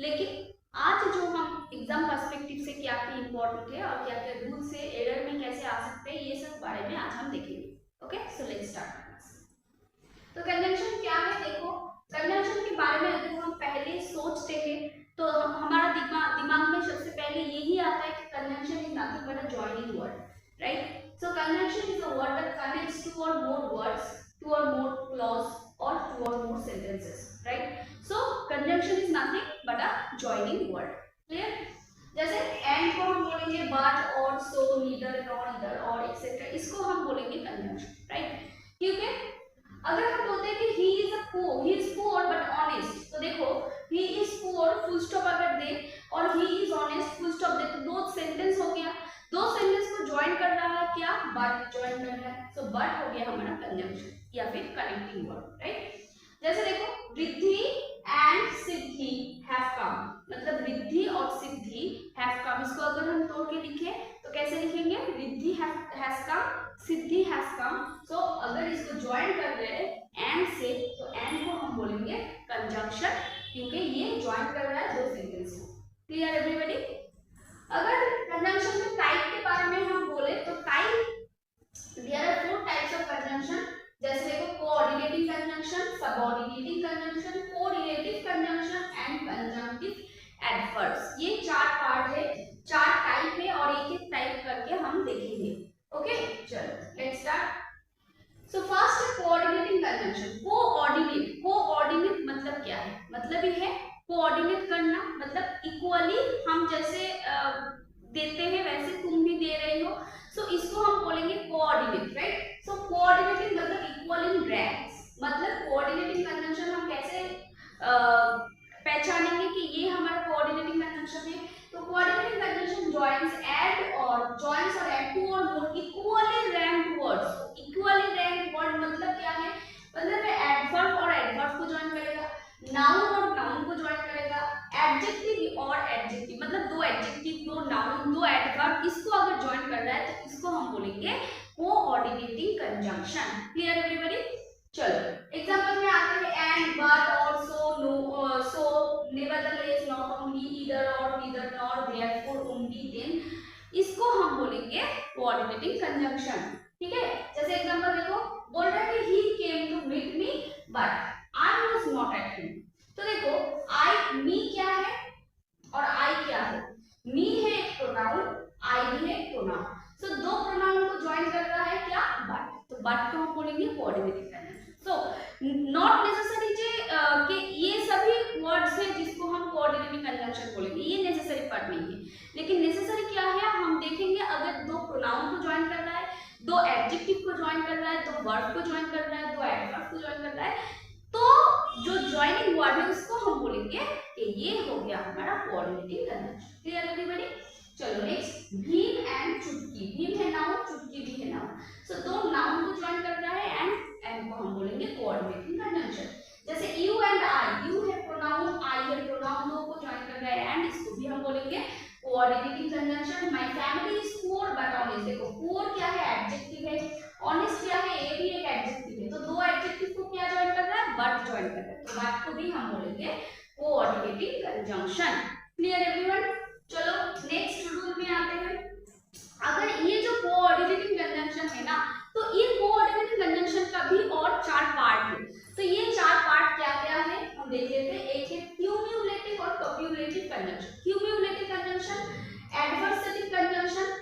लेकिन आज जो हम एग्जाम पर्सपेक्टिव से क्या क्या इंपॉर्टेंट है और क्या क्या रूल से एरर में कैसे आ सकते हैं, ये सब बारे में आज हम देखेंगे। Okay, so let's start. तो कंजंक्शन क्या है, देखो कंजंक्शन के बारे में अगर हम पहले सोचते हैं तो हमारा दिमाग में सबसे पहले यही आता है कि conjunction is nothing but a joining word, right. So conjunction is a word that connects two और मोर वर्ड्स, टू और मोर क्लॉज और टू और more sentences, right. So conjunction is nothing but a joining word, clear. जैसे and को हम बोलेंगे but or so neither nor इधर और एक्सेट्रा, इसको हम बोलेंगे कंजंक्शन, राइट। क्योंकि अगर हम बोलते हैं कि he is poor but honest, तो देखो he is poor full stop अगर दे और he is honest full stop दे तो दो सेंटेंस हो गया, दो सेंटेंस को ज्वाइन कर रहा है क्या, but ज्वाइन कर रहा है, सो but हो गया हमारा कंजंक्शन या फिर कनेक्टिंग वर्ड, राइट। जैसे देखो Riddhi and Siddhi have come, मतलब रिद्धि और सिद्धि हैव कम, इसको अगर हम तोड़ के लिखे तो कैसे लिखेंगे, Riddhi has come, Siddhi has come. So अगर इसको ज्वाइन कर रहे हैं एंड से तो एंड को हम बोलेंगे कंजंक्शन, क्योंकि ये ज्वाइन कर रहा है दो सेंटेंस को। Clear everybody. अगर कंजंक्शन के टाइप के बारे में हम बोले तो type there are 4 types of conjunction. जैसे देखो coordinating conjunction, subordinating conjunction, correlative conjunction and conjunctive adverbs, ये 4 पार्ट है, 4 टाइप है और एक एक टाइप करके हम देखेंगे। ओके, चलो लेट्स स्टार्ट। सो फर्स्ट है कोऑर्डिनेटिंग कंजंक्शन। कोऑर्डिनेट मतलब क्या है, मतलब ये है कोऑर्डिनेट करना, मतलब इक्वली हम जैसे देते हैं वैसे तुम भी दे रहे हो, सो इसको हम बोलेंगे कोऑर्डिनेट, राइट। सो कोऑर्डिनेटिंग मतलब इक्वल इन रैंक्स, मतलब कोऑर्डिनेटिंग कंजंक्शन हम कैसे पहचानेंगे कि ये हमारा कोऑर्डिनेटिंग कंजंक्शन है, तो कोऑर्डिनेटिंग कंजंक्शन जॉइंस एड और एड टू और more equally ranked words. Equally ranked word मतलब क्या है, मतलब एडवर्ब और एडवर्ब को ज्वाइन करेगा, नाउन और नाउन को ज्वाइन करेगा, एडजेक्टिव और एडजेक्टिव, मतलब दो एडजेक्टिव, दो नाउन, दो एडवर्ब, इसको अगर ज्वाइन कर रहा है तो इसको हम बोलेंगे कोऑर्डिनेटिंग कंजंक्शन। Clear everybody. चलो एग्जांपल में आते हैं and but or so nevertheless not only either or neither nor therefore only then, इसको हम बोलेंगे कोऑर्डिनेटिंग कंजंक्शन, ठीक है। जैसे एग्जांपल देखो, बोल रहा है कि he came to meet me but I was not at home, तो देखो आई मी क्या है और आई क्या है, मी है एक प्रोनाउन, आई भी है एक प्रोनाउन, सो दो प्रोनाउन को ज्वाइन कर रहा है क्या, बट, तो बट को हम बोलेंगे coordinating conjunction. So not necessary कि ये सभी वर्ड्स हैं जिसको हम कोऑर्डिनेटिंग कंजंक्शन बोलेंगे, ये नेसेसरी पार्ट नहीं है, लेकिन नेसेसरी क्या है हम देखेंगे, अगर दो प्रोनाउन को ज्वाइन कर रहा है, दो एडजेक्टिव को ज्वाइन कर रहा है, दो वर्ब को ज्वाइन कर रहा है, दो एडवर्ब को ज्वाइन कर रहा है, तो जो ज्वाइनिंग वर्ड है उसको हम बोलेंगे कि ये हो गया हमारा कोऑर्डिनेटिंग कंजंक्शन। Clear everybody. चलो नेक्स्ट, भीम एंड चुटकी, भीम है नाउन, चुटकी भी है नाउन, सो दो नाउन को ज्वाइन कर रहा है एंड को हम बोलेंगे कोऑर्डिनेटिंग कंजंक्शन। जैसे यू एंड आई, यू है प्रोनाउन, आई है प्रोनाउन, दो को ज्वाइन कर रहा है एंड, इसको भी हम बोलेंगे coordinating conjunction. My family is poor but honest, देखो पुअर क्या है, एडजेक्टिव है, ऑनेस्ट क्या है, ये भी एक एडजेक्टिव है, तो दो एडजेक्टिव को क्या ज्वाइन कर रहा है, बट ज्वाइन कर रहा है, तो बट को भी हम बोलेंगे कोऑर्डिनेटिंग कंजंक्शन। Clear everyone. चलो नेक्स्ट रूल में आते हैं। अगर ये जो कोऑर्डिनेटिंग कंजंक्शन है ना, तो ये कोऑर्डिनेटिंग कंजंक्शन का भी और 4 पार्ट है, तो ये 4 पार्ट क्या क्या है हम देख लेते हैं। एक है क्यूम्युलेटिव और copulative conjunction. Cumulative conjunction, adversative conjunction,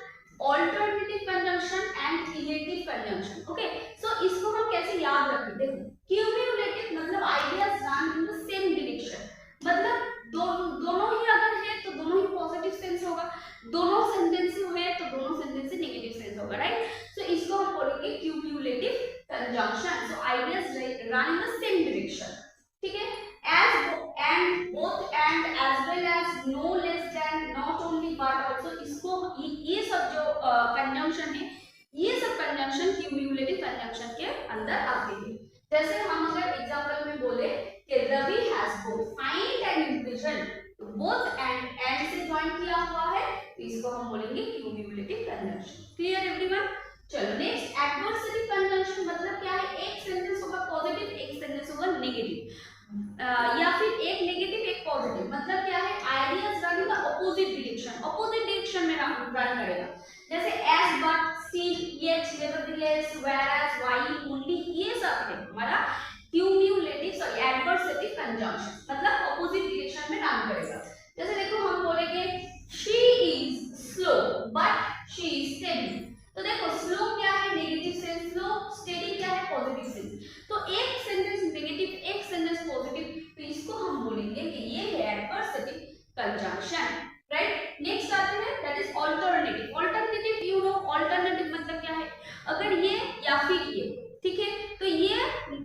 alternative conjunction and relative conjunction. Okay, so इसको हम कैसे याद रखें, देखो क्यूम्युलेटिव मतलब ideas run in the same direction, मतलब दोनों ही अगर है तो दोनों ही पॉजिटिव सेंस होगा, दोनों सेंटेंस हुए तो दोनों सेंटेंस से नेगेटिव सेंस होगा, राइट। सो इसको हम बोलेंगे cumulative conjunction. So ideas run in the same direction, ठीक है। As and both and as well as no less than not only but also, इसको ये सब जो कंजंक्शन है, ये सब कंजंक्शन क्यूम्युलेटिव कंजंक्शन के अंदर आते हैं। जैसे हम अगर एग्जांपल में बोले कि Ravi has both fined and imprison, तो बोथ एंड से ज्वाइन किया हुआ है, तो इसको हम बोलेंगे क्यूम्युलेटिव कंजंक्शन। Clear everyone. चलो नेक्स्ट, एडवर्सेटिव कंजंक्शन मतलब क्या है, एक सेंटेंस होगा पॉजिटिव, एक सेंटेंस होगा नेगेटिव, या फिर एक नेगेटिव एक पॉजिटिव मतलब क्या है, ideas run in the opposite direction में रन करेगा। जैसे as, but, still, yet, nevertheless, whereas, while, only, ये सब है हमारा एडवर्सेटिव कंजंक्शन, मतलब ऑपोजिट डायरेक्शन में रन करेगा। जैसे देखो हम बोलेंगे she is slow but she is steady, तो देखो स्लो क्या है, नेगेटिव सेंस, स्लो, स्टेडी क्या है, पॉजिटिव सेंस। तो एक सेंटेंस नेगेटिव, एक सेंटेंस पॉजिटिव, तो इसको हम बोलेंगे कि ये है एडवर्सेटिव कंजंक्शन, राइट। नेक्स्ट आते हैं that is alternative. Alternative you know, alternative मतलब क्या है, अगर ये या फिर ये, ठीक है, तो ये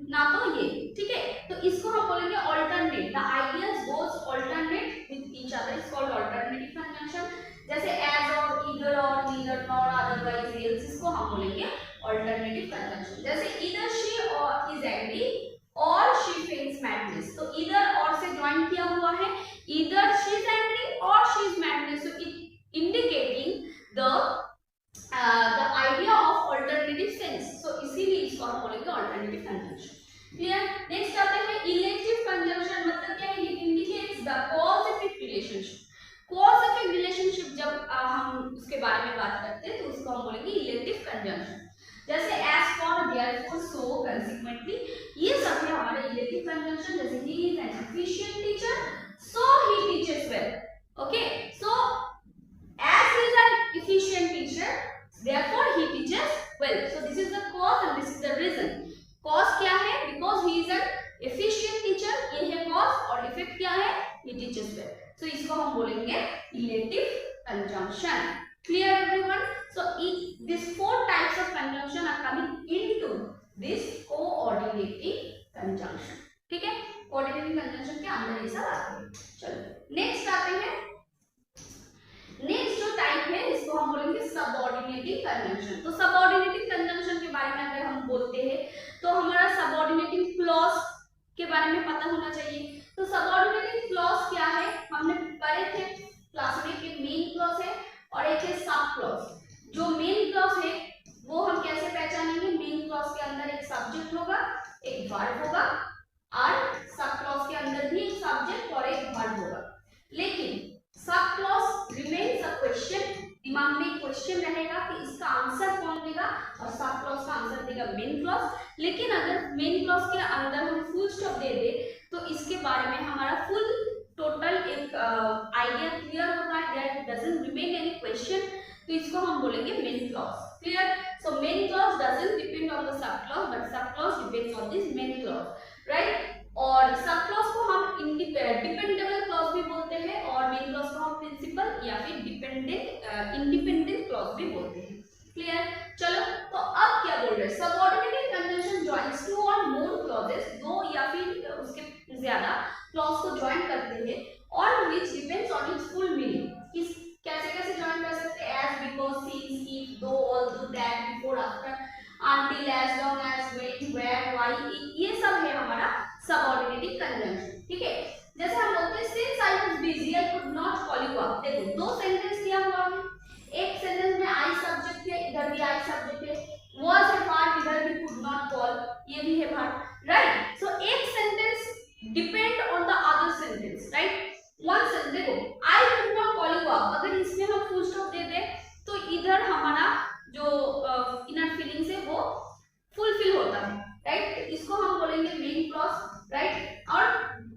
ना तो ये, ठीक है, तो इसको हम बोलेंगे alternate, the ideas goes alternate with each other is called alternative conjunction. जैसे एज और, either or, neither, nor, otherwise, else, इसको हम बोलेंगे अल्टरनेटिव कंजंक्शन। जैसे ईदर शी और इज एंग्री और शी फेल्स मैडनेस, तो ईदर और से ज्वाइन किया हुआ है, ईदर शी इज एंग्री और she is madness, so it indicating the idea of alternative sense, so इसीलिए इसको हम बोलेंगे alternative conjunction, clear। next आते हैं elective conjunction, मतलब क्या है, it indicates the cause effect relationship। cause effect relationship जब हम उसके बारे में बात करते हैं तो उसको हम बोलेंगे elective conjunction। जैसे as for, therefore, so, consequently, ये सब है हमारे elective conjunction। जैसे he is an efficient teacher, so he teaches well, okay, so as he is an efficient teacher, therefore he teaches well, so this is the cause and this is the reason। cause क्या है, because he is an efficient teacher, ये है cause, और effect क्या है, he teaches well, so इसको हम बोलेंगे elective conjunction, clear everyone। so these four types of conjunction are coming into this coordinating conjunction, ठीक है, coordinating conjunction के अंदर ये सब आते हैं। चलो नेक्स्ट आते हैं, नेक्स्ट जो टाइप है इसको हम बोलेंगे सबऑर्डिनेटिंग कंजंक्शन। तो सबऑर्डिनेटिंग कंजंक्शन के बारे में अगर हम बोलते हैं तो हमारा सबऑर्डिनेटिंग क्लॉज के बारे में पता होना चाहिए। तो सबऑर्डिनेटिंग क्लॉज क्या है, हमने पढ़े थे क्लास में कि मेन क्लॉज है और एक है सब क्लॉज। जो मेन क्लॉज है वो हम कैसे पहचानेंगे, मेन क्लॉज के अंदर एक सब्जेक्ट होगा, एक वर्ब होगा, और सब क्लॉज के अंदर भी एक सब्जेक्ट और एक वर्ब होगा। लेकिन sub clause remains a question, दिमाग में क्वेश्चन रहेगा कि इसका आंसर कौन देगा, और सब क्लॉज का आंसर देगा मेन क्लॉज। लेकिन अगर मेन क्लॉज के अंदर हम फुल स्टॉप दे दे तो इसके बारे में हमारा फुल टोटल एक आइडिया क्लियर होता है, there doesn't remain any question, तो इसको हम बोलेंगे main clause, clear. So main clause doesn't depend on the sub clause but sub clause depends on this main clause, right. और सब क्लॉज को हम डिपेंडेबल क्लॉज भी बोलते हैं और मेन क्लॉज को हम प्रिंसिपल या फिर इंडिपेंडेंट क्लॉज भी बोलते हैं, क्लियर। चलो तो अब क्या बोल रहे हैं, सबऑर्डिनेटिंग कंजंक्शन जॉइंस टू और मोर क्लॉजेस, दो या फिर उसके ज्यादा क्लॉज को ज्वाइन करते हैं और which depends on it's full meaning. किस कैसे कैसे ज्वाइन कर सकते हैं, एज, बिकॉज़, सिंस, इफ, दो, although, that, before, after, until, as long as, when, where, why, ये सब है हमारा सबऑर्डिनेटिंग कंजंक्शन, ठीक है। जैसे हम बोलते हैं since I was busy I could not call you up, देखो दो सेंटेंस दिया हुआ है, एक सेंटेंस में I सब्जेक्ट है, इधर भी I सब्जेक्ट है, was है पार्ट, इधर भी could not call, ये भी है पार्ट, राइट। सो एक sentence depend on the other sentence, right. One sentence देखो I could not call you up, अगर इसमें हम फुल स्टॉप दे दे तो इधर हमारा जो इनर फीलिंग्स है वो फुलफिल होता है, राइट। इसको हम बोलेंगे मेन क्लॉज, राइट, और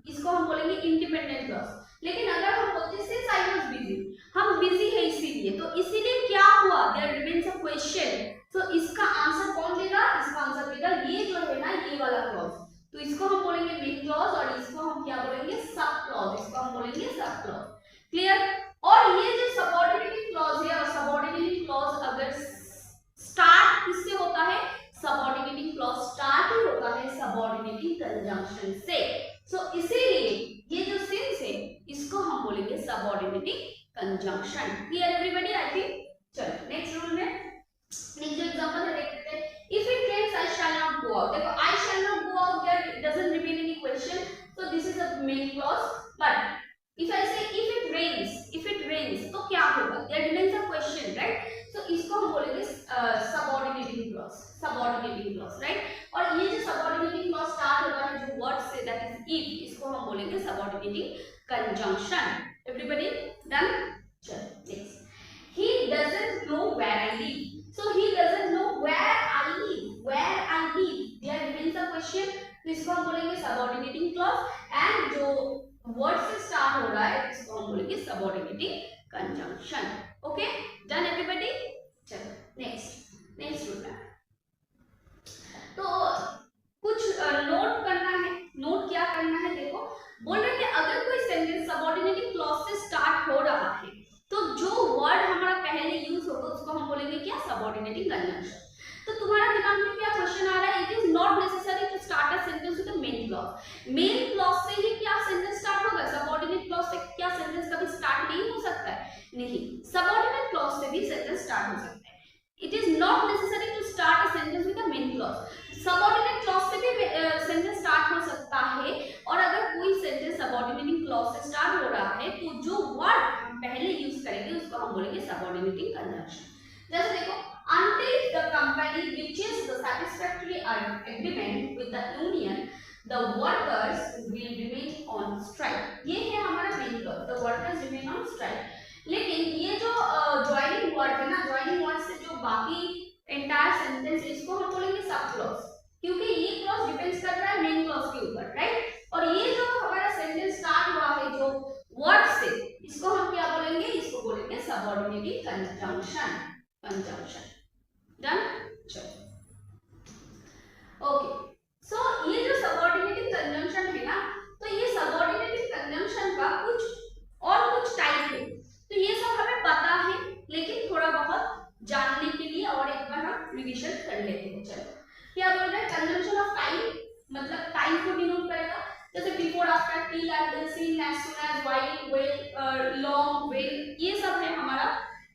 इसको हम बोलेंगे इंडिपेंडेंट क्लॉज। लेकिन अगर हम बोलते हैं सिंस आई वाज बिजी, हम बिजी है इसीलिए, तो इसीलिए क्या हुआ, देयर रिमेन्स अ क्वेश्चन, तो इसका आंसर कौन देगा, इसका आंसर देगा ये जो है ना ये वाला क्लॉज, तो इसको हम बोलेंगे मेन क्लॉज और इसको हम क्या बोलेंगे सब क्लॉज, इसको हम बोलेंगे सब क्लॉज, क्लियर। और ये जो सबऑर्डिनेटिंग क्लॉज है और सबऑर्डिनेटिंग क्लॉज अगर स्टार्ट किससे होता है, सबऑर्डिनेटिंग क्लॉज स्टार्ट ही होता है सबऑर्डिनेटिंग कंजंक्शन से, सो इसीलिए ये जो सिंस है इसको हम बोलेंगे subordinating conjunction, clear everybody, I think. चलो नेक्स्ट रूल में नेक्स्ट जो एग्जांपल है देखते हैं, if it rains I shall not go out, देखो I shall not go out there doesn't remain any question, so this is a main clause, but if I say if it rains तो क्या होगा, there remains a question, right, तो इसको हम बोलेंगे subordinating clause, right. और ये जो सबऑर्डिनेटिंग क्लॉज स्टार्ट होता है जो word say that is if, इसको हम बोलेंगे subordinating conjunction. Everybody done? Next. He doesn't know where I live. So he doesn't know where I live. Where I live. There remains a question. तो इसको हम बोलेंगे subordinating clause, and जो word से start हो रहा है इसको हम बोलेंगे subordinating conjunction. Okay? Done everybody? चलो next रूल है. तो कुछ नोट करना है. नोट क्या करना है? देखो बोल रहे हैं अगर कोई सेंटेंस सबऑर्डिनेटिंग क्लॉज से स्टार्ट हो रहा है तो जो वर्ड हमारा पहले यूज होगा उसको हम बोलेंगे क्या? Subordinating conjunction. तो तुम्हारा दिमाग में क्या क्वेश्चन आ रहा है? It is not necessary to start a sentence with a main clause. Main clause से ही क्या सेंटेंस स्टार्ट होगा? सबऑर्डिनेट क्लॉज से क्या सेंटेंस कभी स्टार्ट नहीं हो सकता है? नहीं, सबऑर्डिनेट क्लॉज से भी सेंटेंस स्टार्ट हो सकता है. It is not necessary to start a sentence with a main clause. Subordinate clause से भी सेंटेंस स्टार्ट हो सकता है, और अगर कोई सेंटेंस सबऑर्डिनेटिंग क्लॉज से स्टार्ट हो रहा है तो जो वर्ड हम पहले यूज करेंगे उसको हम बोलेंगे सबऑर्डिनेटिंग कंजंक्शन. जैसे देखो, until the company reaches the satisfactory agreement with the union, the workers will remain on strike. ये है हमारा main clause, the workers remain on strike. लेकिन ये जो ज्वाइनिंग वर्ड है ना, ज्वाइनिंग वर्ड से जो बाकी एंटायर सेंटेंस है इसको हम बोलेंगे सब क्लॉज, क्योंकि ये क्लॉज डिपेंड्स कर रहा है मेन क्लॉज के ऊपर, राइट? और ये जो हमारा सेंटेंस स्टार्ट हुआ है जो वर्ड से, इसको हम क्या बोलेंगे? इसको बोलेंगे सबऑर्डिनेटिंग कंजंक्शन. डन? चलो ओके. सो ये जो सबऑर्डिनेटिंग कंजंक्शन है ना, तो ये सबऑर्डिनेटिंग कंजंक्शन का कुछ टाइप है. तो ये सब हमें पता है, लेकिन थोड़ा बहुत जानने के लिए और एक बार हम रिवीजन कर लेते हैं. चलो, क्या बोल रहे हैं? कंजंक्शन ऑफ टाइम, मतलब टाइम को डिनोट करेगा. जैसे before, after, till, until, since, as soon as, while, when, long, when, ये सब है हमारा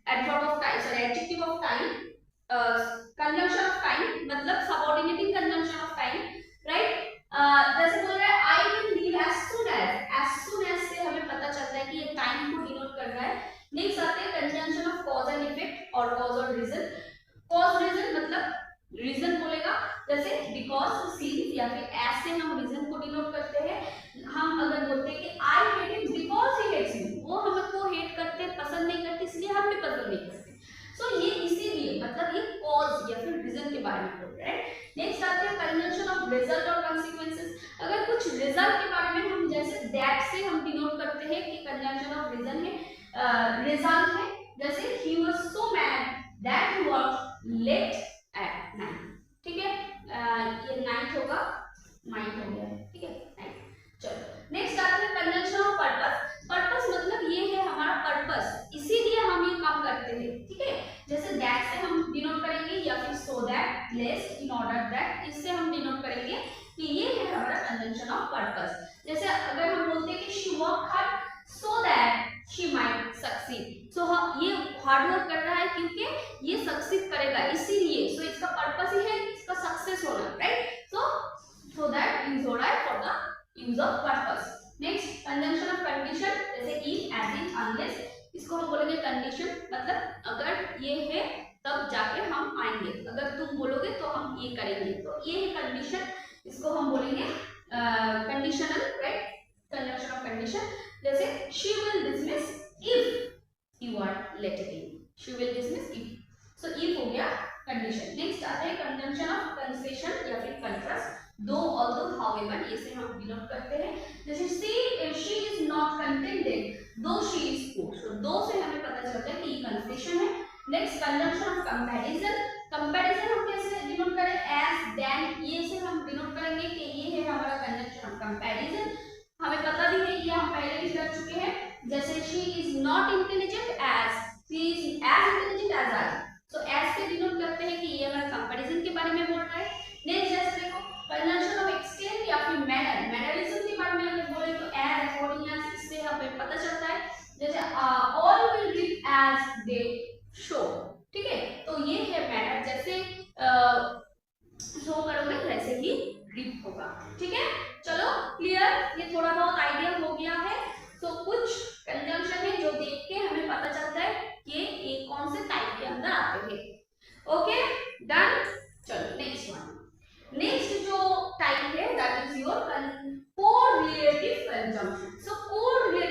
adverb of time, sorry adjective of time. Conjunction of time मतलब subordinating conjunction of time, right? जैसे बोल रहा है I will leave as soon as से हमें पता चलता है कि ये टाइम को डिनोट कर रहा है. नेक्स्ट आते हैं conjunction of cause and effect और कॉज और रीजन. कॉज रीजन मतलब रीजन बोलेगा, जैसे बिकॉज, सिंस या फिर एज से हम रीजन को डिनोट करते हैं. हम अगर बोलते हैं कि I hate him because he hates me, वो हमको हेट करते हैं, पसंद नहीं करते, इसलिए हम भी पसंद नहीं करते. सो ये इसीलिए मतलब ये कॉज या फिर रीजन के बारे में बोल रहे हैं. नेक्स्ट आते हैं कंजंक्शन ऑफ रिजल्ट और कॉन्सिक्वेंसेस. अगर कुछ रिजल्ट के बारे में हम जैसे दैट से हम डिनोट करते हैं कि कंजंक्शन ऑफ रीजन है, रिजल्ट है. जैसे he was so mad that he worked late at night. ठीक है, ये नाइट होगा, नाइट हो गया, ठीक है, नाइट. चलो नेक्स्ट आते हैं कंजंक्शन ऑफ पर्पस. पर्पस मतलब ये है हमारा पर्पस, इसीलिए हम ये काम करते हैं. ठीक है, जैसे दैट से हम डिनोट करेंगे, या फिर so that, lest, in order that, इससे हम डिनोट करेंगे कि ये है हमारा कंजंक्शन ऑफ पर्पस. जैसे अगर हम बोलते हैं कि she work hard so that she might succeed, so ये हार्ड वर्क कर रहा है क्योंकि ये सक्सीड करेगा, इसीलिए. सो इसका पर्पस ही है इसका सक्सेस होना, राइट? सो दैट यूज हो रहा है for the use of purpose. Next conjunction of condition, जैसे इफ, एज इन, अनलेस, इसको हम बोलेंगे कंडीशन, मतलब अगर ये है तब जाके हम आएंगे, अगर तुम बोलोगे तो हम ये करेंगे, तो ये है कंडीशन, इसको हम बोलेंगे conditional, right? Conjunction of condition. जैसे she will dismiss if you are letting in, she will dismiss if, so if हो गया कंडीशन. नेक्स्ट आता है कंजंक्शन ऑफ कंसेशन या फिर कंट्रास्ट. दो, although, however, ये से हम डिनोट करते हैं. जैसे she is not contented though she is poor, so दो से हमें पता चलता है कि ये कंसेशन है. Next conjunction of comparison. Comparison हम कैसे डिनोट करें? as, then, ये से हम डिनोट करेंगे कि ये है हमारा कंजंक्शन ऑफ कंपैरिजन. हमें पता भी है, ये हम पहले भी कर चुके हैं. जैसे she is not intelligent as she is as intelligent as I, so as से डिनोट करते हैं कि ये हमारा कंपैरिजन के बारे में बोल रहा है. नेक्स्ट जैसे देखो कंजंक्शन ऑफ एक्सटेंड या फिर मैनर, मैनरिज्म के बारे में अगर बोले तो as, according as, इससे हमें पता चलता है. जैसे all will reap as they show, ठीक है, तो ये है मैनर, जैसे शो करोगे वैसे ही रिप होगा. ठीक है, चलो क्लियर, ये थोड़ा बहुत आइडिया हो गया है. सो कुछ कंजंक्शन है जो देख के हमें पता चलता है कि ये कौन से टाइप के अंदर आते हैं. Okay, done. चलो नेक्स्ट वन. नेक्स्ट जो टाइप है that is your correlative conjunction. So correlative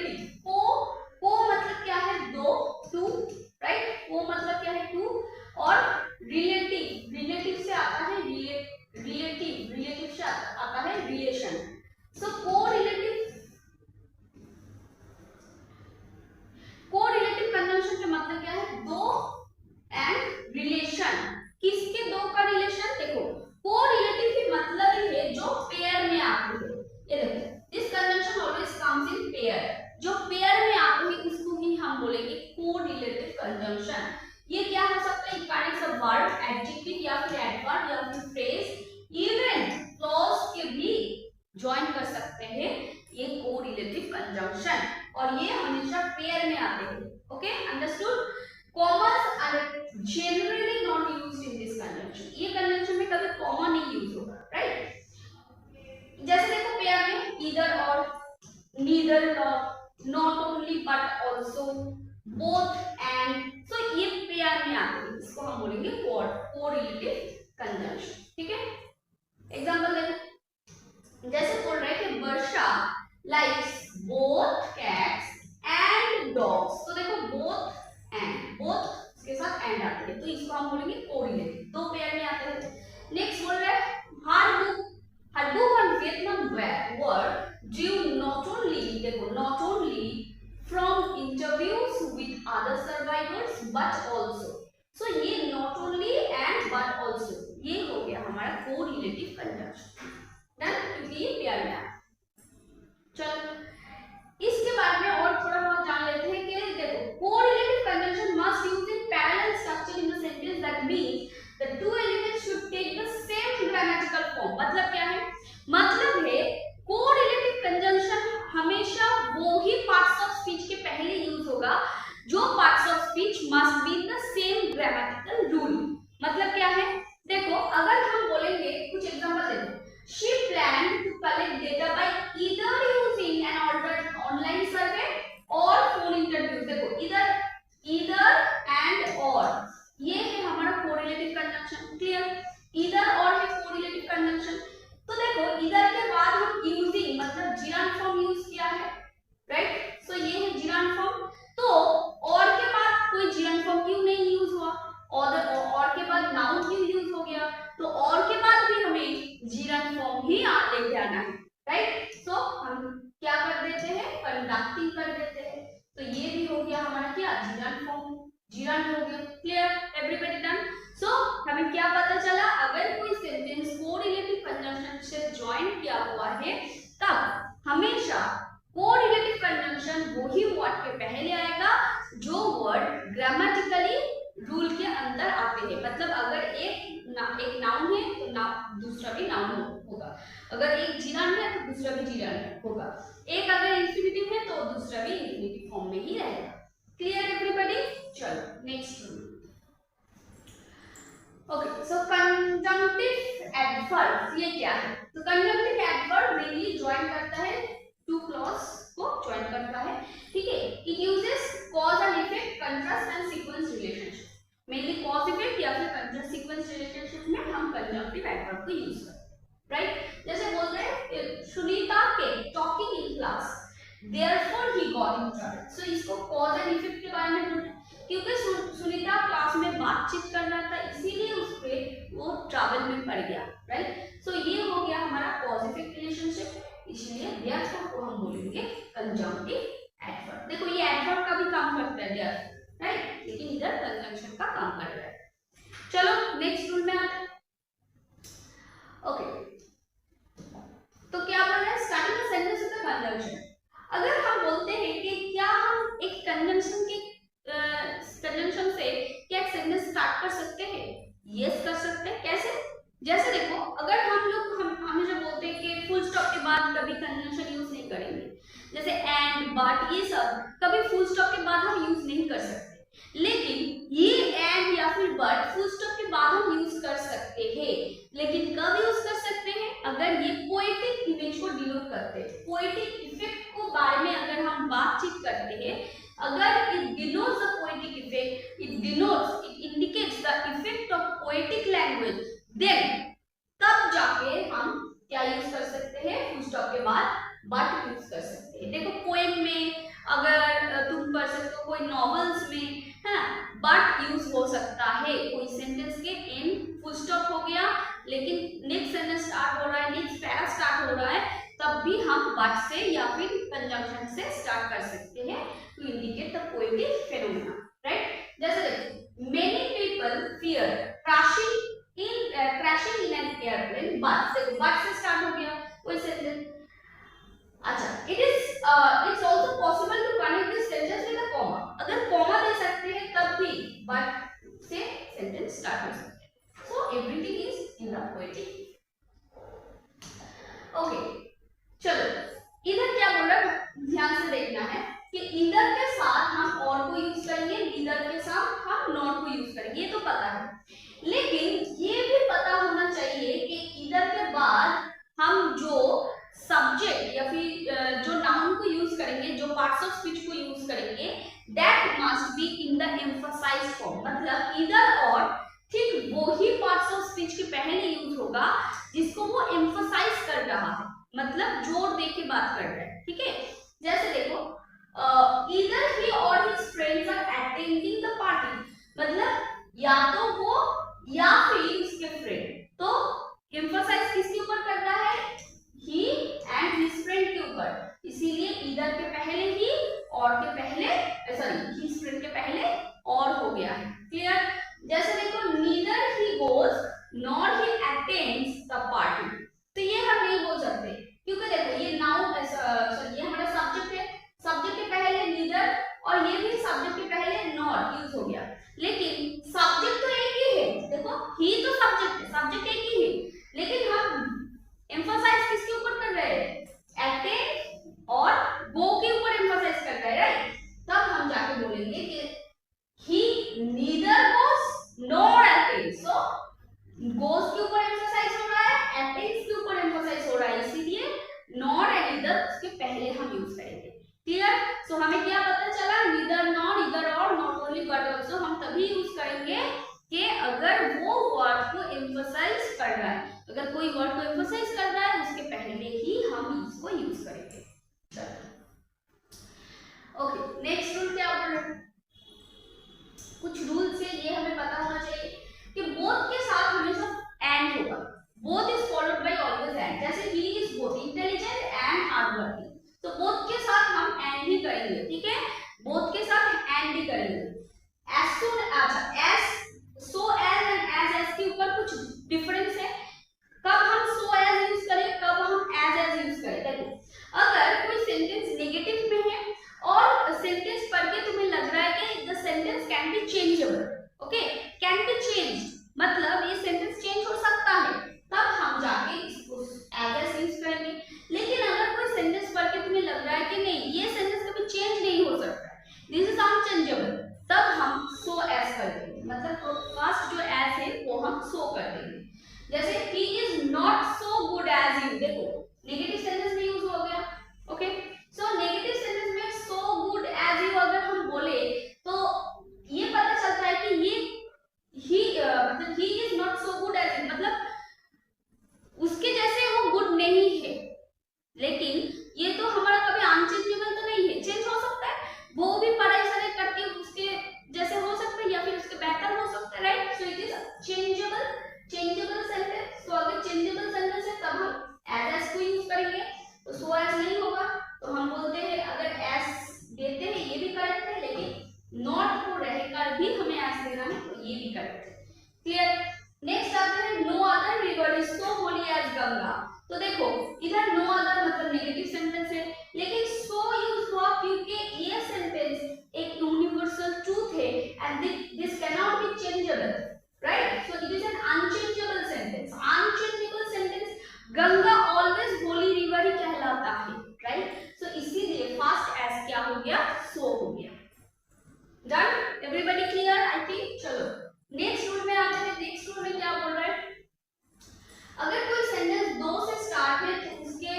conjunction, ये क्या हो सकता है? काइंड ऑफ वर्ब, एडजेक्टिव या फिर एडवर्ब या फिर फ्रेज, इवन क्लॉज के भी ज्वाइन कर सकते हैं ये कोरिलेटिव कंजंक्शन, और ये हमेशा पेयर में आते हैं। Okay, understood? Commas are generally not used in this conjunction, ये कंजंक्शन में कभी कॉमा नहीं यूज होगा, राइट? जैसे देखो पेयर में either or, neither not only but also, both and, so ये पेयर में आते हैं, इसको हम बोलेंगे कोरिलेटिव कंजंक्शन। ठीक है, एग्जांपल देखो, जैसे बोल रहे हैं कि Varsha likes both cats and dogs, तो देखो बोथ एंड, बोथ के साथ एंड आते हैं, तो इसको हम बोलेंगे कोरिलेटिव, दो पेयर में आते हैं। नेक्स्ट बोल रहे हैं her book on Vietnam were drew not only, देखो not only from interviews with other survivors but also, so ये not only and but also ये हो गया हमारा कोरिलेटिव कंजंक्शन, डन, क्योंकि ये पेयर में है। चलो इसके बाद में और थोड़ा बहुत जान लेते हैं कि देखो correlative conjunction must use in parallel structure in the sentence, that means the two elements should take the same grammatical form, मतलब क्या है? मतलब है कोरिलेटिव कंजंक्शन हमेशा वो ही पार्ट्स ऑफ स्पीच के पहले यूज होगा जो parts of speech must be the same grammatical rule. मतलब क्या है? देखो अगर हम बोलेंगे, कुछ एग्जांपल देखो, she planned to collect data by either using an online survey or phone interviews, देखो either and or, ये है हमारा कोरिलेटिव कंजंक्शन, क्लियर? ईदर और है कोरिलेटिव कंजंक्शन, तो देखो ईदर के बाद हम यूजिंग मतलब जिरान फॉर्म यूज किया है, राइट? सो ये है जिरान फॉर्म, तो और के बाद कोई जिरान फॉर्म क्यों नहीं यूज हुआ? और के बाद नाउन क्यों यूज हो गया? तो और के बाद भी हमें जिरान फॉर्म ही लेके आना है, राइट? सो हम क्या कर देते हैं? कंडक्टिंग कर देते हैं, तो ये भी हो गया हमारा क्या? जिरान फॉर्म, जिरान हो गया, क्लियर? Everybody done? सो हमें क्या पता चला? अगर कोई सेंटेंस कोरिलेटिव कंजंक्शन से ज्वाइन किया हुआ है तब हमेशा कोरिलेटिव कंजंक्शन वही वर्ड के पहले आएगा जो वर्ड ग्रामेटिकली रूल के अंदर आते हैं। मतलब अगर एक नाउन है तो दूसरा भी नाउन होगा, अगर एक जिरान है तो दूसरा भी जिरान होगा, एक अगर इंफिनिटिव है तो दूसरा भी इंफिनिटिव फॉर्म में ही रहेगा। Clear everybody? चलो नेक्स्ट रूल। ओके, सो कंजंक्टिव एडवर्ब ये क्या है? तो कंजंक्टिव एडवर्ब मेनली ज्वाइन करता है टू क्लॉज को ज्वाइन करता है, ठीक है? It uses cause and effect, contrast and sequence relationship, mainly cause effect या फिर कंट्रास्ट सीक्वेंस रिलेशनशिप में हम कंजंक्टिव एडवर्ब को यूज करते हैं, राइट? जैसे बोल रहे हैं सुनीता के talking in class therefore he got in trouble, so इसको कॉज एंड इफेक्ट के बारे में बोल रहे हैं क्योंकि सुनीता क्लास में बातचीत कर रहा था इसीलिए उसपे वो ट्रबल में पड़ गया, राइट? सो ये हो गया हमारा कॉज इफेक्ट रिलेशनशिप, इसलिए therefore को हम बोलेंगे कंजंक्टिव एडवर्ब। देखो ये एडवर्ब का भी काम करता है therefore, राइट? लेकिन इधर कंजंक्शन का काम कर रहा है। चलो नेक्स्ट रूल में आते हैं। ओके, तो क्या बोल रहे हैं? Starting the sentence with the conjunction. अगर हम बोलते हैं कि क्या हम एक कंजंक्शन से क्या एक सेंटेंस स्टार्ट कर सकते हैं? यस कर सकते हैं। कैसे? जैसे देखो अगर हम जब बोलते हैं कि फुल स्टॉप के बाद कभी कंजंक्शन यूज नहीं करेंगे, जैसे एंड, बट, ये सब कभी फुल स्टॉप के बाद हम यूज नहीं कर सकते, लेकिन ये एंड या फिर बट फुल स्टॉप के बाद हम यूज कर सकते हैं। लेकिन कब यूज कर सकते हैं? अगर ये पोएटिक इमेज को डिनोट करते हैं, पोएटिक इफेक्ट को बारे में अगर हम बातचीत करते हैं, अगर it denotes the poetic effect, it indicates the effect of poetic language, then तब जाके हम क्या यूज कर सकते हैं? फुल स्टॉप के बाद बट यूज कर सकते हैं। देखो पोएम में अगर तुम पढ़ सकते हो, कोई नॉवेल्स में है ना, बट यूज हो सकता है। कोई सेंटेंस के एंड फुल स्टॉप हो गया लेकिन नेक्स्ट सेंटेंस स्टार्ट हो रहा है, नेक्स्ट पैरा स्टार्ट हो रहा है, तब भी हम बट से या फिर कंजंक्शन से स्टार्ट कर सकते हैं to indicate the poetic phenomena, right? जैसे देखो many people fear crashing in an airplane, but देखो बट से स्टार्ट हो गया कोई सेंटेंस। अच्छा, it's also possible to connect this sentence with a comma. अगर कॉमा दे सकते हैं तब भी बट से सेंटेंस स्टार्ट हो सकता है। So everything is in the poetic. Okay, चलो इधर क्या बोल रहा है ध्यान से देखना है कि इधर के साथ हम और को यूज करेंगे, इधर के साथ हम नॉट को यूज करेंगे, ये तो पता है, लेकिन ये भी पता होना चाहिए कि इधर के बाद हम जो सब्जेक्ट या फिर जो नाउन को यूज करेंगे, जो पार्ट्स ऑफ स्पीच को यूज करेंगे, that must be in the emphasized form. मतलब इधर और ठीक वही पार्ट्स ऑफ स्पीच के पहले यूज होगा जिसको वो एम्फसाइज कर रहा है, मतलब जोर दे के बात कर रहा है, ठीक है। जैसे देखो either he or his friends are attending the party, मतलब या तो वो या फिर उसके फ्रेंड, तो एम्फसाइज किसके ऊपर कर रहा है, he and his friend के ऊपर, इसीलिए either के पहले ही और के पहले सॉरी his friend के पहले और हो गया है, क्लियर। जैसे देखो neither he goes nor he attends the party, तो ये हम नहीं बोल सकते क्योंकि देखो ये नाउन ये हमारा सब्जेक्ट है, सब्जेक्ट के पहले neither और ये भी सब्जेक्ट के पहले not यूज हो गया, लेकिन सब्जेक्ट तो एक ही है, देखो ही तो सब्जेक्ट है, सब्जेक्ट एक ही है, लेकिन हम एम्फसाइज किसके ऊपर कर रहे हैं, अटेंड और गो के ऊपर एम्फसाइज कर रहे हैं, राइट। तब हम जाके बोलेंगे कि he neither goes nor attends, so goes के ऊपर एम्फसाइज हो रहा है, attends के ऊपर एम्फसाइज हो रहा है, इसीलिए nor and either उसके पहले हम यूज करेंगे, क्लियर। सो हमें क्या पता चला, neither nor either or not only but also हम तभी यूज करेंगे कि अगर वो वर्ड को एम्फसाइज कर रहा है, अगर कोई वर्ड को एम्फसाइज कर रहा है उसके पहले ही हम इसको यूज करेंगे। ओके, नेक्स्ट रूल क्या बोल रहे हैं, कुछ रूल से ये हमें पता होना चाहिए कि बोथ के साथ हमेशा एंड होगा, both is followed by always and, जैसे he is both intelligent and hard working, तो बोथ के साथ हम एंड ही करेंगे, ठीक है, बोथ के साथ एंड ही करेंगे। एज सून अच्छा as so as and as के ऊपर कुछ डिफरेंस है, कब हम सो एज यूज करें, कब हम एज यूज करें। देखो अगर कोई सेंटेंस नेगेटिव में है और सेंटेंस पढ़ के तुम्हें लग रहा है कि the sentence can be changeable, okay, can be changed, मतलब ये सेंटेंस चेंज हो सकता है, तब हम जाके इसको एज यूज करेंगे। लेकिन अगर कोई सेंटेंस पढ़ के तुम्हें लग रहा है कि नहीं ये सेंटेंस कभी चेंज नहीं हो सकता, दिस इज अनचेंजेबल, तब हम सो एज कर देंगे, मतलब फर्स्ट जो एज है वो हम सो कर देंगे। जैसे he is not so good as you, देखो नेगेटिव सेंटेंस में यूज हो गया, ओके। सो नेगेटिव सेंटेंस में so good as you अगर हम बोले तो ये पता चलता है कि ये मतलब he is not so good as you, मतलब उसके जैसे वो गुड नहीं है, लेकिन ये तो हमारा कभी अनचेंजेबल तो नहीं है, चेंज हो सकता है, वो भी पढ़ाई सारे करके उसके जैसे हो सकता है या फिर उसके बेहतर हो सकता है, right. So it is changeable sentence, तो अगर चेंजेबल सेंटेंस है तब हम एज को यूज करेंगे, तो सो एज नहीं होगा, तो हम बोलते हैं अगर एज देते हैं ये भी करेक्ट है, लेकिन नॉट को रहकर भी हमें एज देना है तो ये भी करेक्ट है, क्लियर। नेक्स्ट आते हैं no other river is so holy as Ganga, तो देखो इधर नो अदर मतलब नेगेटिव सेंटेंस है, लेकिन सो यूज हुआ क्योंकि ये सेंटेंस एक यूनिवर्सल ट्रूथ है and this can not be changeable, right. So it is an unchangeable sentence, unchangeable sentence Ganga always holy river ही कहलाता है, राइट। सो इसीलिए फर्स्ट एज क्या हो गया, सो हो गया। Done, everybody clear I think. चलो नेक्स्ट रूल में आते हैं, नेक्स्ट रूल में क्या बोल रहा है, अगर कोई सेंटेंस दो से स्टार्ट है तो उसके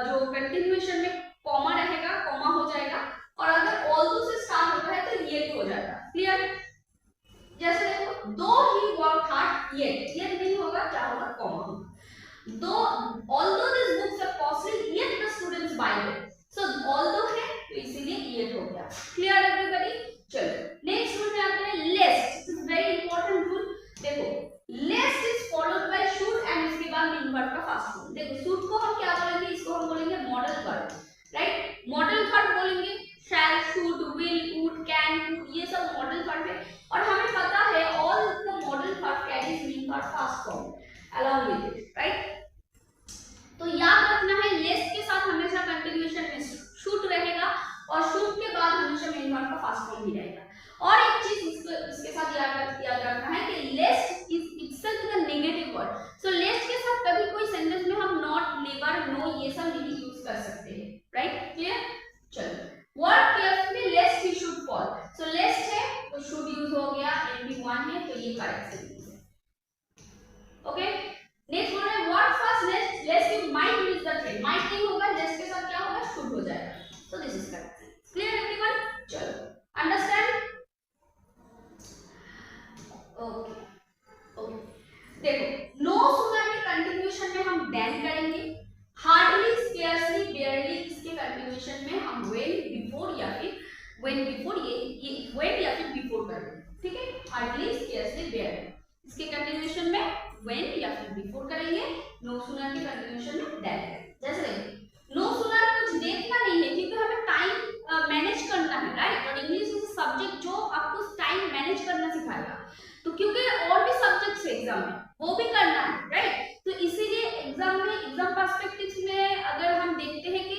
जो कंटिन्यूएशन में कॉमा रहेगा, कॉमा हो जाएगा, और अगर ऑल्दो से स्टार्ट होता है तो येट हो जाएगा, क्लियर। जैसे देखो दो ही वर्क हार्ड येट नहीं होगा, क्या होगा, कॉमा होगा। Though although this books are costly yet the students buy them, so although है तो इसीलिए येट हो गया, क्लियर एवरीबॉडी। चलो नेक्स्ट रूल में आते हैं lest, it is very important rule. देखो lest is followed by should and इसके बाद मेन वर्ड का फर्स्ट फॉर्म। देखो शुड को हम क्या बोलेंगे, इसको हम बोलेंगे modal word, right. Modal word बोलेंगे shall, should, will, would, can, could, ये सब मॉडल वर्ड है, और हमें पता है all the model word carries main word first form along with it, right। ये करेक्ट सेंटेंस है। ओके, नेक्स्ट बोल रहे हैं what first let's you might miss the train. Might नहीं होगा, लेट्स के साथ क्या होगा, शुड हो जाएगा। सो this is correct. Clear everyone? चलो, अंडरस्टैंड? ओके ओके, देखो नो सुनर के कंटिन्यूएशन में हम देन करेंगे, हार्डली, स्केर्सली, बेयरली इसके कंटिन्यूएशन में हम व्हेन, बिफोर या फिर व्हेन बिफोर, ये व्हेन या फिर बिफोर करेंगे। ठीक है, हार्डली, स्केर्सली, बेयरली इसके कंटिन्यूएशन में व्हेन या फिर बिफोर करेंगे, नो सुनर के कंटिन्यूएशन में देन करेंगे। जैसे देखिए नो सुनर कुछ देखना नहीं है क्योंकि हमें टाइम मैनेज करना है, राइट? और इंग्लिश इज सब्जेक्ट जो आपको टाइम मैनेज करना सिखाएगा, तो क्योंकि और भी सब्जेक्ट्स है एग्जाम में, वो भी करना है, राइट? तो इसीलिए एग्जाम में, एग्जाम पर्सपेक्टिव्स में अगर हम देखते हैं कि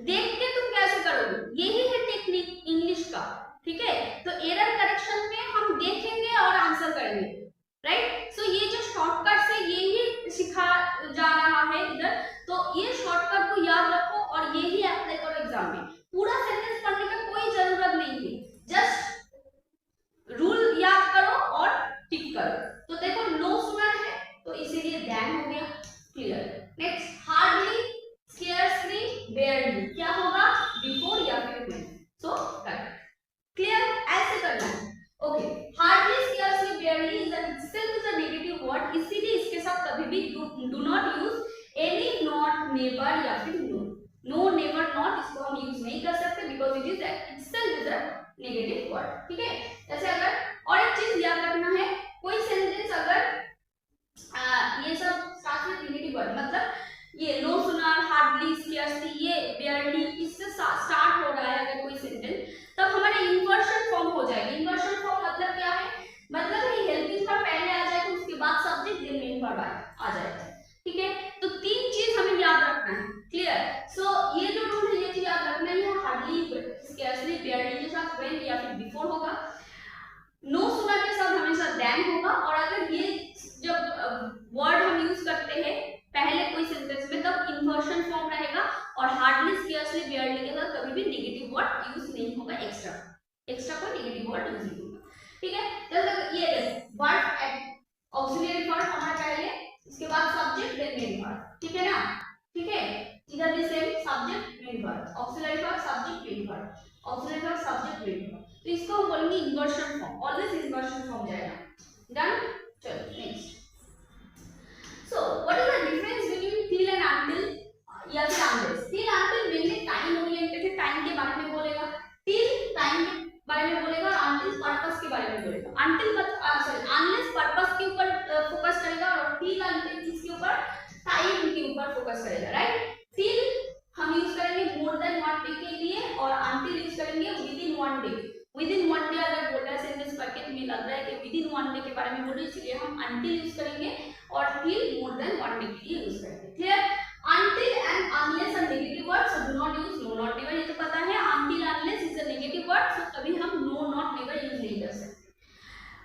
देख के तुम कैसे करोगे, यही है टेक्निक इंग्लिश का। ठीक है, तो एरर करेक्शन में हम देखेंगे और आंसर करेंगे, राइट? सो ये जो शॉर्टकट है यही सिखा जा रहा है इधर, तो ये शॉर्टकट को याद रखो और यही अप्लाई करो एग्जाम में। पूरा सेंटेंस पढ़ने का कोई जरूरत नहीं है, जस्ट रूल याद करो और टिक करो। तो देखो नो सुनर है तो इसीलिए देन हो गया। क्लियर? नेक्स्ट, हार्डली, स्केर्सली, बेयरली क्या होगा, बिफोर या फिर व्हेन। So correct. क्लियर? ऐसे करना है। Okay, hardly, scarcely, बेयरली is itself a negative word, इसीलिए इसके साथ कभी भी do not use any not, never या फिर no, no, never, not इसको हम यूज नहीं कर सकते because it is itself is a negative word। ठीक है, जैसे अगर और एक चीज याद रखना है, कोई सेंटेंस अगर ये सब स्टार्ट में नेगेटिव वर्ड, मतलब ये नो सुनर, हार्डली, स्केर्सली, ये बेयरली इससे स्टार्ट हो रहा है अगर कोई सेंटेंस, तब हमारा इन्वर्शन फॉर्म हो जाएगा। इन्वर्शन फॉर्म मतलब क्या है, मतलब ये हेल्पिंग वर्ब पहले आ जाएगा, उसके बाद सब्जेक्ट, देन मेन वर्ब आ जाएगा। ठीक है, तो तीन चीज हमें याद रखना है। क्लियर? सो ये जो रूल है ये चीज याद रखना है, हार्डली, स्केर्सली, बेयरली के साथ व्हेन या फिर बिफोर होगा, नो सुनर के साथ हमेशा देन होगा, और अगर ये जब वर्ड हम यूज करते हैं पहले कोई सेंटेंस में तब इन्वर्शन फॉर्म रहेगा, और हार्डली, स्केर्सली, बेयरली के साथ कभी भी नेगेटिव वर्ड यूज नहीं होगा, एक्स्ट्रा कोई नेगेटिव वर्ड यूज नहीं होगा। ठीक है, जैसे ये देखो वर्ड ऑक्सिलरी वर्ड हमारा पहले, इसके बाद सब्जेक्ट, देन मेन वर्ब। ठीक है ना? ठीक है, इधर भी same, subject, main verb, auxiliary verb, subject, main verb, auxiliary verb, subject, main verb. तो इसको हम बोलेंगे inversion form, always inversion form जाएगा। डन? चलो next. So what is the difference between till and until या फिर unless? Till until mainly time oriented है, time के बारे में बोलेगा, टिल टाइम के बारे में बोलेगा, और अंटिल पर्पस के बारे में बोलेगा। अंटिल अनलेस पर्पस के ऊपर फोकस करेगा, और टिल अंटिल किसके ऊपर, टाइम के ऊपर फोकस करेगा, राइट? टिल हम यूज करेंगे मोर देन 1 डे के लिए, और अंटिल यूज करेंगे with in 1 day. Within 1 day अगर बोल रहा है सेंटेंस करके तुम्हें लग रहा है कि विद इन 1 डे के बारे में बोल रहे हैं, इसलिए हम अंटिल यूज करेंगे, और टिल मोर देन 1 डे के लिए यूज करेंगे। Clear? until and unless are negative words, so do not use no, not, never। ये तो पता है, until unless is a negative word, so कभी हम no, not, never यूज नहीं कर सकते।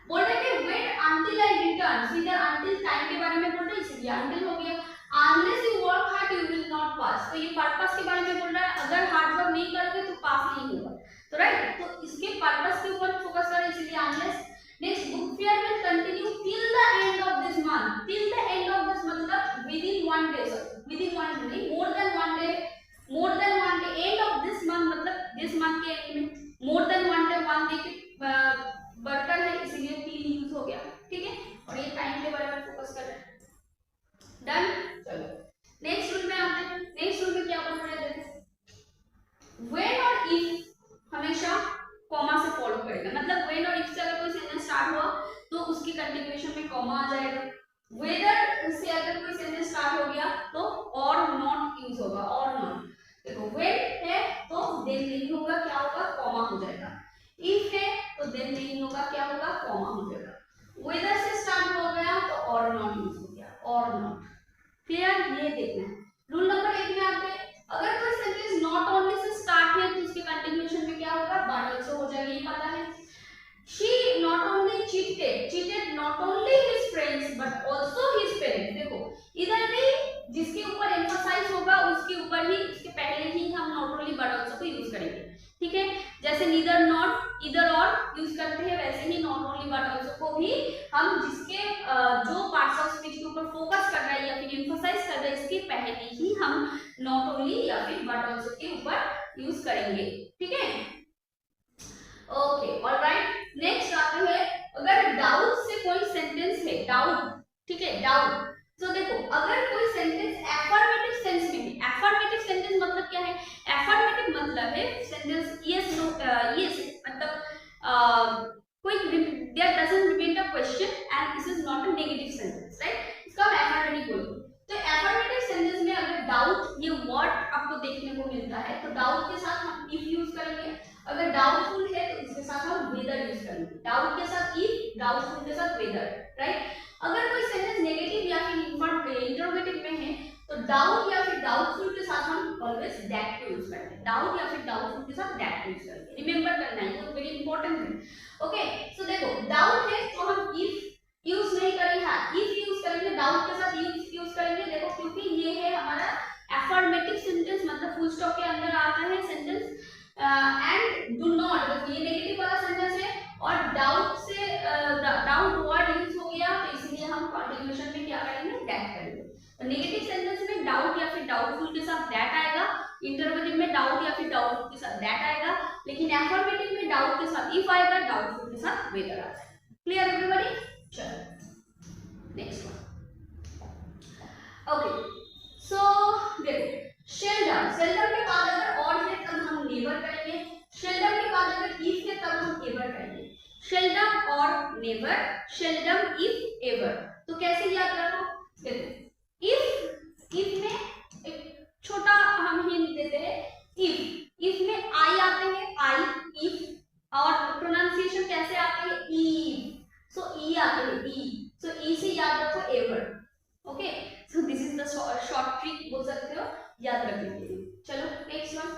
बोल रहे हैं wait until I return, so इधर until टाइम के बारे में बोल रहे हैं, इसलिए until हो गया। unless you work hard you will not pass, तो ये पर्पस के बारे में बोल रहा है, अगर हार्ड वर्क नहीं करोगे तो पास नहीं होगा, तो राइट, तो इसके पर्पस के ऊपर फोकस करें, इसलिए unless। Next, book fair will continue till the end of this month, till the end of this मतलब within 1 day, within 1 day नहीं, more than 1 day, more than 1 day, end of this month मतलब this month के end में, more than 1 day, 1 day के बर्तन है, इसलिए till use हो गया। ठीक है, और ये टाइम के बारे में फोकस कर रहे हैं। डन? चलो नेक्स्ट रूल में आते हैं। नेक्स्ट रूल में क्या बोल रहे हैं, देखो व्हेन और इफ हमेशा कॉमा से फॉलो करेगा, मतलब व्हेन और इफ से अगर कोई भी हम जिसके जो पार्ट्स ऑफ स्पीच के ऊपर फोकस कर रहे हैं या फिर एम्फसाइज कर रहे हैं इसके पहले ही हम नॉट ओनली या फिर बट ऑल्सो के ऊपर यूज करेंगे, ठीक है। ओके ऑलराइट, नेक्स्ट आते हैं अगर डाउट से कोई सेंटेंस है, डाउट, ठीक है, डाउट। तो देखो अगर कोई सेंटेंस एफर्मेटिव सेंस में है, एफर्मेटिव सेंटेंस मतलब क्या है, एफर्मेटिव मतलब है सेंटेंस यस नो यस, मतलब कोई there doesn't repeat the question and this is not a negative sentence, right, इसका हम एफर्मेटिव बोलते हैं। तो एफर्मेटिव सेंटेंस में अगर डाउट ये वर्ड आपको देखने को मिलता है तो डाउट के साथ हम इफ यूज करेंगे, अगर डाउटफुल है तो इसके साथ हम वेदर यूज करेंगे, डाउट के साथ इफ, डाउटफुल के साथ वेदर, राइट। अगर कोई सेंटेंस नेगेटिव या फिर इंटरोगेटिव में है तो डाउट या फिर डाउटफुल के साथ हम ऑलवेज दैट को यूज करते हैं, डाउट या फिर डाउटफुल के साथ दैट को यूज करते हैं, रिमेंबर करना है, ये वेरी इंपॉर्टेंट है। ओके सो देखो डाउट है तो हम इफ यूज नहीं करेंगे, हाँ इफ यूज करेंगे, डाउट के साथ इफ यूज करेंगे, देखो क्योंकि ये है हमारा एफर्मेटिव सेंटेंस, मतलब फुल स्टॉप के अंदर आता है सेंटेंस, एंड डू नॉट ये नेगेटिव वाला सेंटेंस है और डाउट से डाउट वर्ड यूज हो गया तो इसलिए हम कंटिन्यूएशन में क्या करेंगे, दैट करेंगे। तो नेगेटिव सेंटेंस में डाउट या फिर डाउटफुल के साथ दैट आएगा, इंटरोगेटिव में डाउट या फिर डाउटफुल के साथ दैट आएगा, लेकिन एफर्मेटिव में डाउट के साथ इफ आएगा, डाउटफुल के साथ वेदर आ जाएगा। क्लियर एवरीबॉडी, चलो नेक्स्ट वन। ओके सो देखो शेल्डम, शेल्डम के बाद अगर और है तब हम नेवर करेंगे, शेल्डम के बाद अगर इफ है तब हम एवर करेंगे, शेल्डम और नेवर, शेल्डम इफ एवर। तो कैसे याद रखो, देखो इफ में एक छोटा हम हिंट देते हैं, इफ में आई आते हैं, आई इफ, और प्रोनाउंसिएशन कैसे आते हैं, ई, सो ई आते हैं, ई, सो ई से याद रखो ever. Okay so this is the short trick बोल सकते हो याद रखने के लिए। चलो नेक्स्ट वन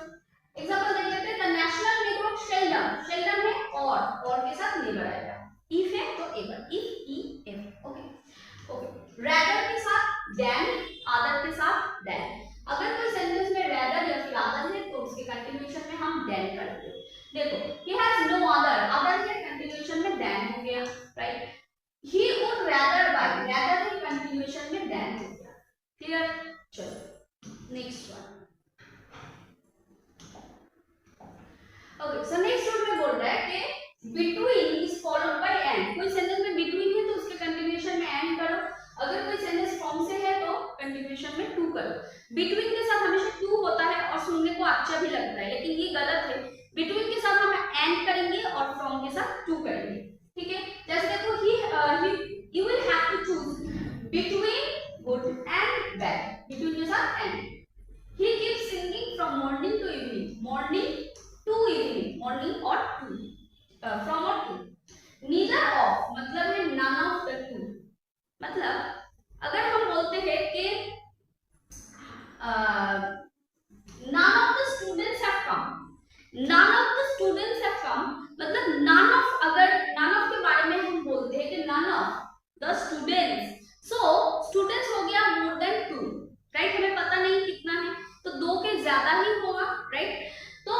एग्जांपल देख लेते हैं। The national network seldom, seldom है और के साथ नेवर आएगा, इफ है तो ever, if E ever. Okay okay rather के साथ देन, अदर के साथ देन। अगर कोई सेंटेंस में रैदर या फिर अदर है तो उसके कंटिन्यूएशन में हम देन करते हैं। देखो he has no other, other है कंटिन्यूएशन में देन हो गया, right. He would rather buy, rather है कंटिन्यूएशन में देन हो गया, क्लियर। चलो next one. Okay so next one में बोल रहा है कि between is followed by and. कोई सेंटेंस में बिटवीन है तो उसके कंटिन्यूएशन में एंड करो, अगर कोई सेंटेंस फ्रॉम से है तो कंटिन्यूएशन में टू करो। बिटवीन के साथ हमेशा टू होता है और सुनने को अच्छा भी लगता है, लेकिन ये गलत है। बिटवीन के साथ हम एंड करेंगे और फ्रॉम के साथ टू करेंगे, ठीक है। जैसे देखो he you will have to choose between good and bad, between के साथ and. He keeps singing from morning to evening, morning to evening, morning और टू, फ्रॉम और टू। नीदर ऑफ मतलब है नन ऑफ द टू, मतलब अगर हम बोलते हैं कि none of the students have come, none of the students have come मतलब none of, अगर none of के बारे में हम बोलते हैं कि none of the students, so students हो गया more than 2, राइट। हमें पता नहीं कितना है तो 2 के ज्यादा ही होगा, राइट। तो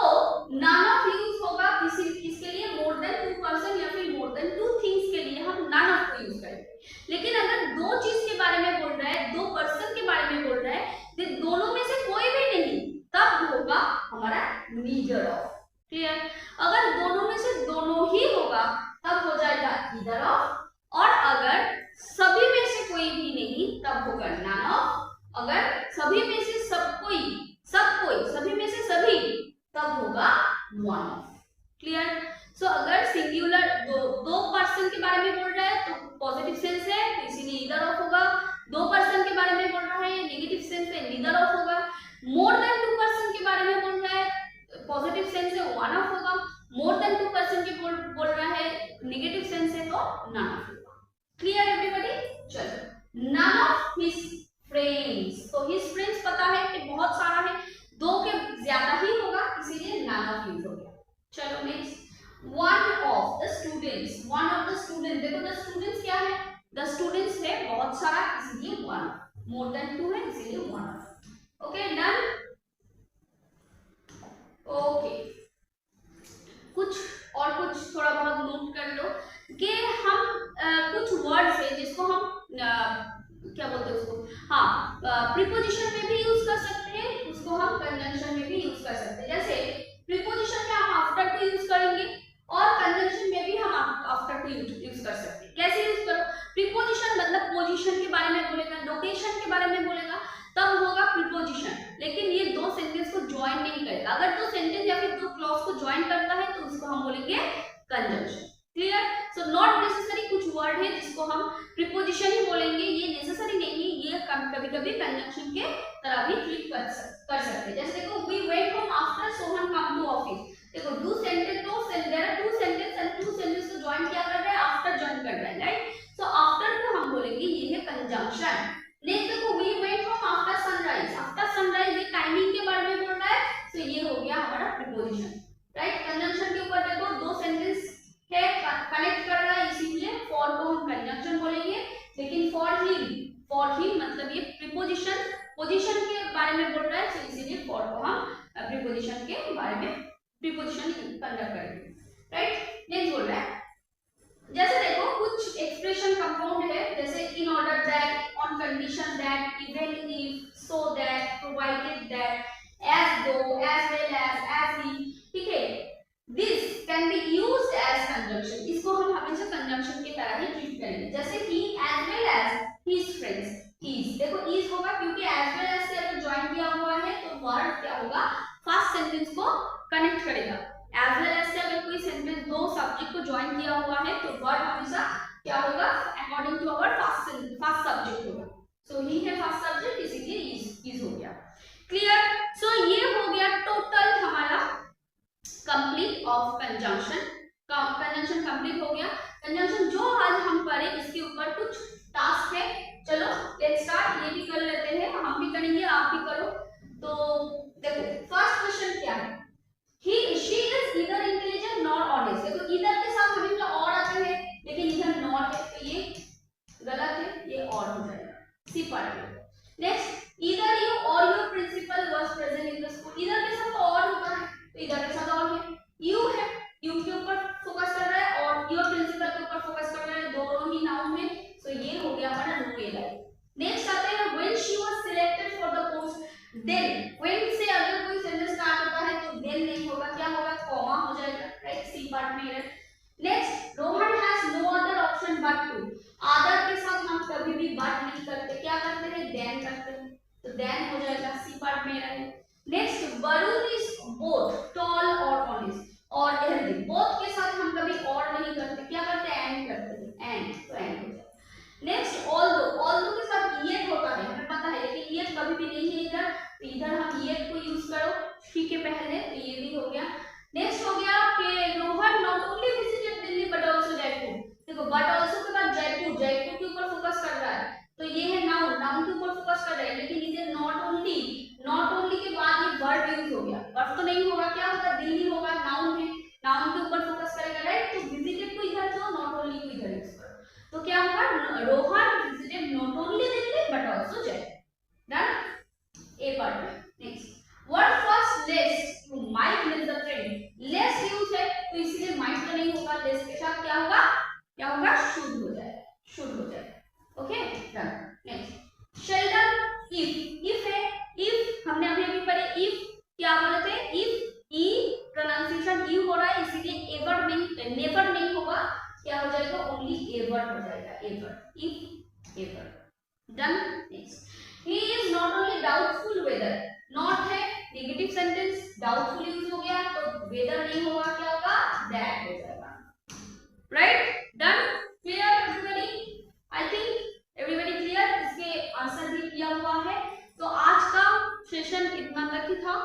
none of यूज होगा किसके लिए, more than 2 person या फिर more than 2 things के लिए हम none of को यूज करेंगे। लेकिन अगर 2 चीज के बारे में बोल रहा है, 2 पर्सन के बारे में बोल रहा है, तो दोनों में से कोई भी नहीं, तब होगा हमारा नीदर ऑफ, क्लियर। अगर दोनों में से दोनों ही होगा तब हो जाएगा ईदर ऑफ, और अगर सभी में से कोई भी नहीं तब होगा नन ऑफ, अगर सभी में से सब कोई सभी में से सभी तब होगा वन ऑफ, क्लियर। सो अगर सिंगुलर दो पर्सन के बारे में बोल रहा है तो पॉजिटिव सेंस है तो इसीलिए ईदर ऑफ होगा, 2 पर्सन के बारे में बोल रहा है नेगेटिव सेंस है नीदर ऑफ होगा, मोर देन 2 पर्सन के बारे में बोल रहा है पॉजिटिव सेंस है वन ऑफ होगा, मोर देन 2 पर्सन के बोल रहा है नेगेटिव सेंस है तो नन ऑफ होगा, क्लियर एवरीबॉडी। चलो नन ऑफ हिज फ्रेंड्स, तो हिज फ्रेंड्स पता है कि बहुत सारा है, 2 के ज्यादा ही होगा इसीलिए नन ऑफ यूज हो गया। चलो next one of the students, one of the students, देखो द स्टूडेंट्स क्या है, द स्टूडेंट्स है बहुत सारा इसलिए वन, मोर देन 2 है इसलिए वन। Okay done. ओके कुछ थोड़ा बहुत नोट कर लो कि हम हाँ प्रीपोजिशन में भी यूज कर सकते हैं, उसको हम कंजंक्शन में भी यूज कर सकते हैं। जैसे प्रीपोजिशन में हम आफ्टर टू यूज करेंगे और कंजंक्शन में भी हम आफ्टर टू यूज कर सकते हैं। कैसे यूज करो? प्रीपोजिशन मतलब पोजीशन के बारे में बोलेगा, लोकेशन के बारे में बोलेगा, तब होगा प्रीपोजिशन। लेकिन ये दो सेंटेंस को ज्वाइन नहीं करेगा। अगर दो सेंटेंस या फिर दो क्लॉज को ज्वाइन करता है तो उसको हम बोलेंगे conjunction. Clear? So not necessary कुछ वर्ड है जिसको हम प्रीपोजिशन ही बोलेंगे, ये नेसेसरी नहीं है, ये कभी कभी कंजंक्शन के तरह भी ट्रीट कर सकते हैं। जैसे देखो we wait home after Sohan come to office. देखो टू सेंटेंस, तो there are two sentence and two sentence को ज्वाइन क्या कर रहा है? आफ्टर ज्वाइन कर रहा है, राइट? सो आफ्टर को हम बोलेंगे ये है कंजंक्शन। नेक्स्ट देखो we wait home after sunrise. After sunrise ये टाइमिंग के बारे में बोल रहा है, तो ये हो गया हमारा प्रीपोजिशन, राइट? कंजंक्शन के ऊपर देखो दो सेंटेंस है, कनेक्ट कर रहा है, इसीलिए फॉर को हम कंजंक्शन बोलेंगे। लेकिन फॉर ही मतलब ये प्रीपोजिशन पोजीशन के बारे में बोल रहा है, तो इसीलिए फॉर को हम प्रीपोजिशन के बारे में प्रीपोजिशन कंडक्ट करेंगे, राइट? नेक्स्ट बोल रहा है, जैसे देखो कुछ एक्सप्रेशन कंपाउंड है, जैसे in order that, on condition that, even if, so that, provided that, as though, as well as if, ठीक है? This can be used as conjunction. इसको हम हमेशा कंजंक्शन की तरह ही ट्रीट करेंगे। जैसे he as well as his friends, is, देखो इज होगा क्योंकि एज वेल एज से अगर ज्वाइन किया हुआ है तो वर्ड क्या होगा? फर्स्ट सेंटेंस को कनेक्ट करेगा। एज वेल एज से अगर कोई सेंटेंस दो सब्जेक्ट को ज्वाइन किया हुआ है तो वर्ड हमेशा क्या होगा? According to our first subject होगा। सो ही है फर्स्ट सब्जेक्ट, इसीलिए इज हो गया। क्लियर? सो ये हो गया टोटल हमारा complete of conjunction. Conjunction complete हो गया। कंजंक्शन जो आज हम पढ़े इसके ऊपर कुछ टास्क है, चलो लेट्स स्टार्ट। ये भी कर लेते हैं, हम भी करेंगे, आप भी करो। तो देखो फर्स्ट क्वेश्चन क्या है? He she is either intelligent nor honest. देखो ईदर के साथ हमेशा और आते हैं, लेकिन इधर नॉट है तो ये गलत है, ये और हो जाएगा, सी पार्ट में। नेक्स्ट, ईदर यू और your principal was present in the school. Either के साथ तो और होता है, तो इधर के साथ और है। यू है, यू के ऊपर फोकस कर रहा है और योर प्रिंसिपल के ऊपर फोकस कर रहा है, दोनों ही नाउन में, सो ये हो गया हमारा रूरल। नेक्स्ट आते हैं when she was selected for the post. Then, when से अगर कोई सेंटेंस स्टार्ट होता है तो देन नहीं होगा, क्या होगा? कॉमा हो जाएगा, राइट? सी पार्ट में है। Next, Rohan has no other option but to. Other के साथ हम कभी भी बट नहीं करते, क्या करते हैं? देन करते हैं, तो देन हो जाएगा, सी पार्ट में है। Next, Varun is both tall और ऑनेस्ट और हेल्दी। बोथ के साथ हम कभी और नहीं करते, क्या करते हैं? एंड करते हैं, एंड, तो एंड हो जाएगा। नेक्स्ट, ऑल्दो के साथ येट होता है, हमें पता है, लेकिन येट कभी भी नहीं है इधर, तो इधर हम येट को यूज करो शी के पहले, तो ये भी हो गया। नेक्स्ट हो गया कि Rohan not only visited Delhi but also Jaipur. देखो बट आल्सो के बाद जयपुर, जयपुर के ऊपर फोकस कर रहा है, तो ये है नाउन, नाउन के ऊपर फोकस कर रहा है, लेकिन इधर नॉट ओनली के बाद ये वर्ब यूज हो गया। वर्ब तो नहीं होगा, क्या होगा? दिल्ली होगा, नाउन है, नाउन के ऊपर फोकस करेगा, राइट? तो विजिटेड को इधर तो नॉट ओनली को इधर यूज करो, तो क्या होगा? Rohan visited not only Delhi but also Jaipur. Done? A part में। Next, what first lest you might miss the train. Lest use है तो इसलिए माइट तो नहीं होगा, लेस्ट के साथ क्या होगा? क्या होगा? शुड हो जाएगा, शुड हो जाएगा। Okay, done. Next, Sheldon if है, इफ हमने अभी पढ़े, इफ क्या बोले थे? इफ ई प्रोनाउंसिएशन ई हो रहा है, इसीलिए एवर नहीं, नेवर नहीं होगा, क्या हो जाएगा? ओनली एवर हो जाएगा, ever, if ever. Done? Next, he is not only doubtful whether, not है नेगेटिव सेंटेंस, डाउटफुल यूज हो गया तो whether नहीं होगा, क्या होगा? that हो जाएगा, right? Done? Clear everybody? I think everybody clear, इसके आंसर भी किया हुआ है। तो आज का सेशन इतना तक ही था।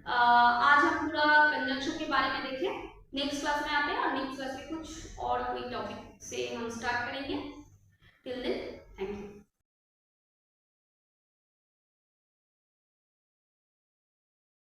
आज हम पूरा कंजंक्शन के बारे में देखे। नेक्स्ट क्लास में आते हैं और नेक्स्ट क्लास में कुछ और कोई टॉपिक से हम स्टार्ट करेंगे। Till then, thank you.